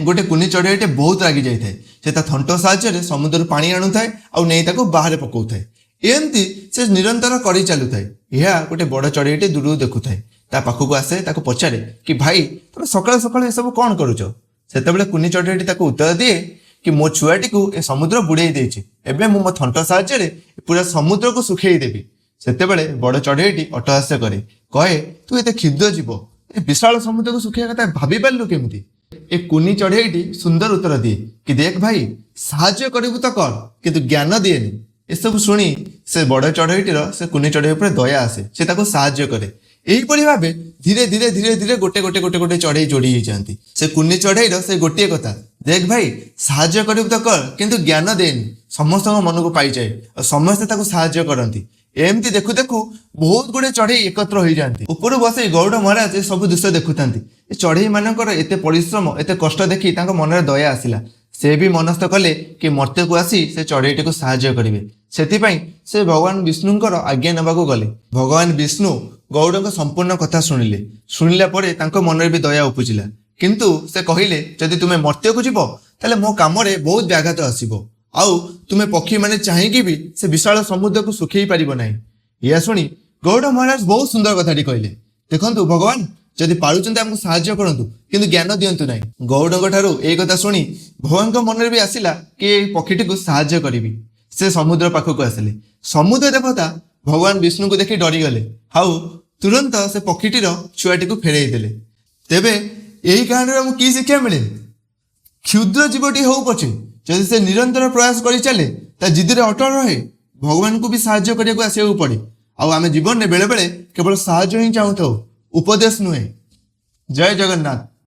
गोटे कुनी चढ़ेईटे बहुत रागी जाए से थंट साहाय्य समुद्र पानी आणु थाए आउ नहीं ताको बाहर पकाउ थाए एमती से निरंतर कर चलु थाए। यह गोटे बड़ चढ़ेईटे दूर देखु थाए ता पाखक आसे ताको पचारे कि भाई तुम सकाल सकाल सब कौन करुच से कुनी चढ़ेईटी ताको उत्तर दिए कि मो छुआटी को ए समुद्र बुड़े देछि एबे मो थंट साहाय्य पूरा समुद्र को सुखई देबी। सेतेबेले बड़ चढ़ेईटी अट्टहास्य करे कहे तू एते क्षुद्र जीव ए विशाल समुद्र को सुखिया कथा भाभी पारलु केमिति। ए कुनी चढ़ेईटी सुंदर उत्तर दिए कि देख भाई साहाय्य करिबु तो कर किंतु ज्ञान दिएनि। ए सब सुनी से बड़ चढ़ेईटीर से कुनी चढ़ेई उपर दया आसे से ताको साहाय्य करे। एहीपरि भावे धीरे धीरे धीरे धीरे गोटे गोटे गोटे गोटे चढ़ेई जोड़ी जाती। से कुनी चढ़ेईर से गोटे कथा देख भाई साहाय्य करिबु तो कर किंतु ज्ञान देनि समस्त मन को पाई जाए और समस्ते ताको साहाय्य करती। एमती देखु देखु बहुत गुड़े चढ़ई एकत्र हो जाती। ऊपर बसई गौड़ महाराज सब दृश्य देखुता चढ़ई मानकर एते परिश्रम एते कष्ट देखी मन में दया आसिला। से भी मनस्थ कले कि मर्त्य को आसी से चढ़ईटी को साहाय्य करेंगे। से भगवान विष्णुंकर आज्ञा नेबाकू गले। भगवान विष्णु गौड़ संपूर्ण कथा शुणिले। शुणिला परे तांको मन में भी दया उपजिला किंतु से कहिले जदि तुमे मर्त्य को जीव ताले मो काम रे बहुत व्याघात आसीबो आउ तुम्हें पक्षी माने चाहिए भी से विशाल समुद्र को सुखई पारिबो नहीं। यह शुणी गौड़ महाराज बहुत सुंदर कथाटी कहले देखंतु भगवान जदि पारुचंते हमको साहाय्य करंतु किंतु ज्ञान दियंतु नहीं। गौड़ଙ୍କ ठारू ए कथा शुणी भगवान मन में भी आसिला कि पक्षीटी को साहाय्य करिवि। से समुद्र पाखक आसिले। समुद्र देवता भगवान विष्णु को देखि डरी गले हाउ तुरंत से पक्षीटीर छुआटी को फेरई देले। तेबे एही कहानी हमको की शिक्षा मिले क्षुद्र जीवटी हो पछे जदि से निरंतर प्रयास कर चले जिद्दे अटल रहे भगवान को भी साहाय्य करने को आसवाक पड़े। आम जीवन में बेले बेले केवल साहाय्य ही चाहूँ उपदेश नुहे। जय जगन्नाथ।